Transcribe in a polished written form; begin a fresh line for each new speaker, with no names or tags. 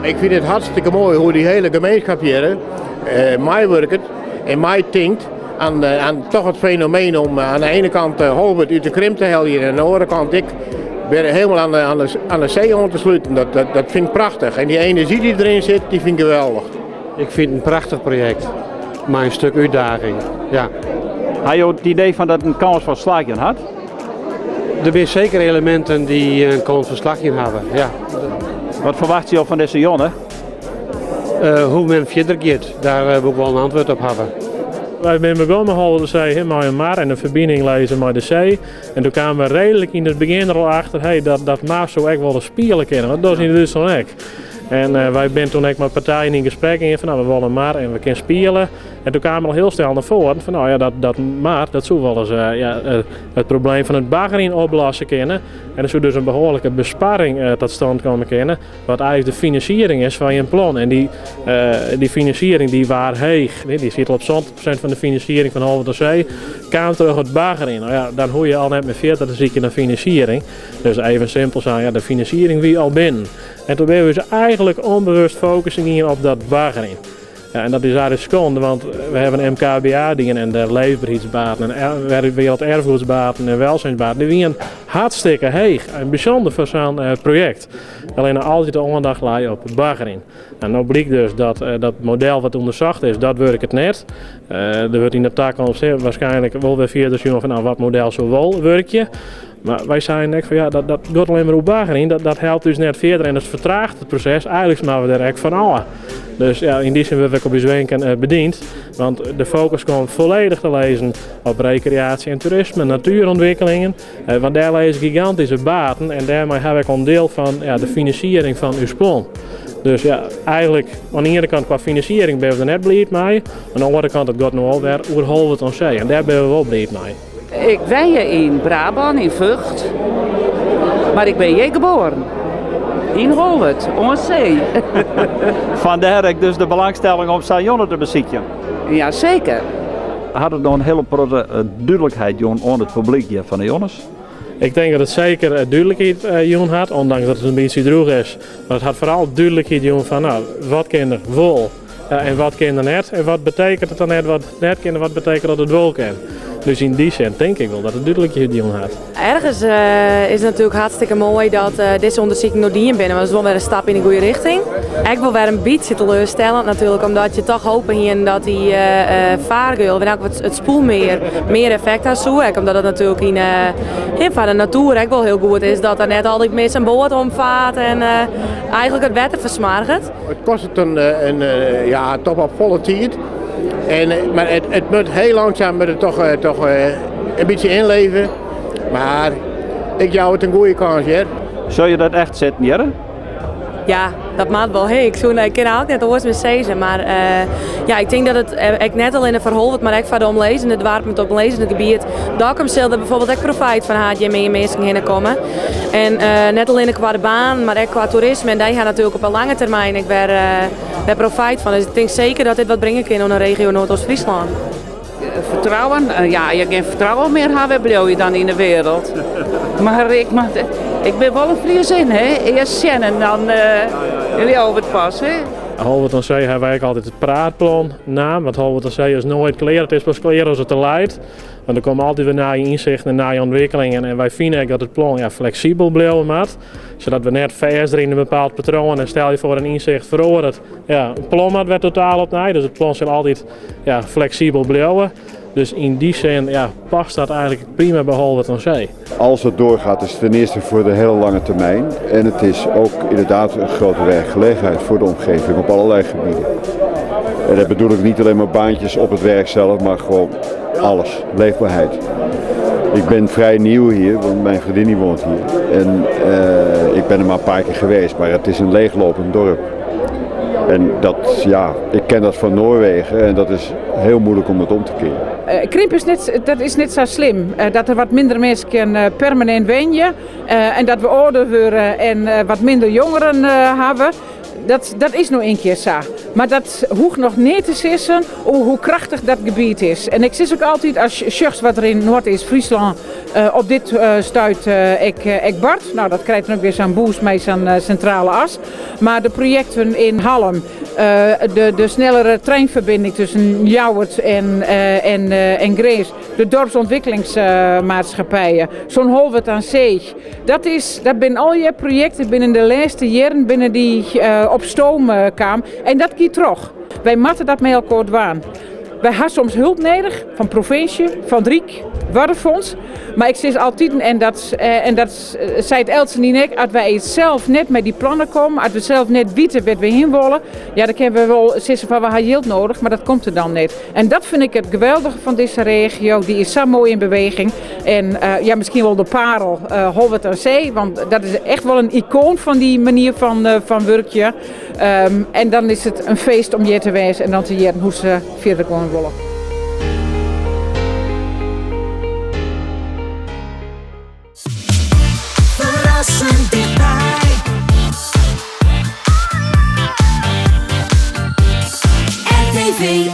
Ik vind het hartstikke mooi hoe die hele gemeenschap hier mij werkt en mij denkt aan toch het fenomeen om aan de ene kant Holbert uit de Krim te helpen en aan de andere kant ik weer helemaal aan de zee om te sluiten. Dat vind ik prachtig. En die energie die erin zit, die vind ik geweldig.
Ik vind het een prachtig project. Maar een stuk uitdaging. Ja.
Had je het idee van dat een kans van slagen had?
Er zijn zeker elementen die een kans van slagen hebben. Ja.
Wat verwacht je van deze jongen?
Hoe men verder gaat, daar wil ik wel een antwoord op hebben.
Wij zijn begonnen met de zee met een maar en een verbinding lezen met de zee. En toen kwamen we redelijk in het begin er al achter hey, dat maar zo echt wel de spelen kennen. Want dat is in Duitsland ook. En wij zijn toen ook met partijen in gesprek en van nou, we willen maar en we kunnen spelen. En toen kwamen we al heel snel naar voren van nou ja, dat maar, dat zou wel eens het probleem van het baggeren oplossen kunnen. En er zou dus een behoorlijke besparing tot stand komen kunnen. Wat eigenlijk de financiering is van je plan. En die financiering die waar heeg, die zit op 70% van de financiering van Holwert aan Zee, kwam terug het baggeren. Nou ja, dan hoor je al net met 40 zie je naar financiering. Dus even simpel zijn, ja, de financiering wie al binnen. En toen ben we dus eigenlijk onbewust focussen hier op dat baggeren. Ja, en dat is eigenlijk schande, want we hebben MKBA-dingen en de leefbaarheidsbaten en werelderfgoedsbaten en welzijnsbaten. Die zijn hartstikke heeg en bijzonder voor zo'n project. Alleen altijd de aandacht laten op het baggeren. En nu blijkt dus dat model wat onderzocht is, dat werkt het net. Er wordt in de taak waarschijnlijk wel weer verder zien van nou, wat model zo wel werkt je. Maar wij zijn echt van ja, dat gaat alleen maar op baggeren. Dat helpt dus net verder en dat vertraagt het proces. Eigenlijk zijn we er echt van alle. Dus ja, in die zin word ik op je wenken bediend. Want de focus komt volledig te lezen op recreatie en toerisme, natuurontwikkelingen. Want daar lezen gigantische baten en daarmee heb ik een deel van ja, de financiering van uw plan. Dus ja, eigenlijk aan de ene kant qua financiering ben we er net blij mee. Aan de andere kant het gaat nog wel weer over Holwert aan Zee en daar ben we wel blij mee.
Ik ben hier in Brabant, in Vught, maar ik ben hier geboren. In Holwert, aan zee.
Vandaar ik dus de belangstelling om Sajonne te bezieken.
Jazeker.
Had het nog een hele grote duidelijkheid aan het publiek hier van de jongens?
Ik denk dat het zeker duidelijkheid had, ondanks dat het een beetje droog is. Maar het had vooral duidelijkheid van nou, wat kinderen wel en wat kinderen net. En wat betekent het dan net wat net kinderen, wat betekent dat het wel kan. Dus in die zin denk ik wel dat het duidelijkheid had.
Ergens is het natuurlijk hartstikke mooi dat deze onderzoeking nog die in binnen. Maar dat is wel weer een stap in de goede richting. Ik wil weer een beetje teleurstellend natuurlijk, omdat je toch hopen hier dat die vaargeul en ook het spoelmeer meer effect heeft zo. Omdat het natuurlijk in van de natuur ook wel heel goed is dat er net altijd mis een boot omvaart en eigenlijk het wetter versmargt.
Het kost het ja, toch op volle tijd. Maar het moet heel langzaam toch een beetje inleven. Maar ik jou het een goede kans, hè.
Zou je dat echt zetten, Jere?
Ja, dat maakt wel. Hey, ik ken ook net alles met zezen, maar ja, ik denk dat het ik net al in de verholvert, maar ook van de omlezen, het waar met op omlezen gebied, dat ik er bijvoorbeeld ook profijt van had je meer mensen heen komen. En net alleen qua de baan, maar ook qua toerisme en die gaan natuurlijk op een lange termijn ik weer profijt van. Dus ik denk zeker dat dit wat brengen kan in een regio Noordoost-Friesland.
Vertrouwen? Ja, je geen vertrouwen meer hebben blijf je dan in de wereld. Maar ik ben wel een Friesin, hè? Eerst zien en dan jullie over het pas, hè?
Holwert aan Zee hebben wij altijd het praatplan naam, want Holwert aan Zee is nooit klaar. Het is pas klaar als het te leidt. Want er komen altijd weer naar je inzichten en naar je ontwikkelingen. En wij vinden dat het plan ja, flexibel blijven moet. Zodat we net verder in een bepaald patroon en stel je voor een inzicht verandert. Ja, een plan moet weer totaal opnieuw. Dus het plan zal altijd ja, flexibel blijven. Dus in die zin ja, past dat eigenlijk prima bij Holwert aan Zee.
Als het doorgaat is het ten eerste voor de hele lange termijn. En het is ook inderdaad een grote werkgelegenheid voor de omgeving op allerlei gebieden. En dat bedoel ik niet alleen maar baantjes op het werk zelf, maar gewoon alles. Leefbaarheid. Ik ben vrij nieuw hier, want mijn vriendin woont hier. En ik ben er maar een paar keer geweest, maar het is een leeglopend dorp. En dat, ja, ik ken dat van Noorwegen en dat is heel moeilijk om dat om te keren.
Krimp is net zo slim. Dat er wat minder mensen permanent wonen en dat we ouder worden en wat minder jongeren hebben. Dat is nog een keer zo. Maar dat hoeft nog niet te zeggen hoe krachtig dat gebied is. En ik zeg ook altijd, als je zegt wat er in Noord-Friesland op dit stuit ik Bart. Nou, dat krijgt dan ook weer zo'n boost met zo'n centrale as. Maar de projecten in Halm, de snellere treinverbinding tussen Ljouwert en Grees, de dorpsontwikkelingsmaatschappijen, zo'n Holwert aan Zee. Dat zijn al je projecten binnen de laatste jaren binnen die op stoom kwamen. En dat gaat terug. Wij moeten dat met elkaar doen. Wij hebben soms hulp nodig van provincie, van Riek, Waterfonds. Maar ik zeg altijd, en dat zei het Elsen niet, als wij zelf net met die plannen komen, als we zelf net weten waar we heen willen, ja, dan kunnen we wel zeggen van we hebben hulp nodig, maar dat komt er dan niet. En dat vind ik het geweldige van deze regio, die is zo mooi in beweging. En ja, misschien wel de parel, Holwert aan Zee, want dat is echt wel een icoon van die manier van werkje. En dan is het een feest om hier te wijzen en dan te leren hoe ze verder kunnen willen.
Verrassend dichtbij. RTV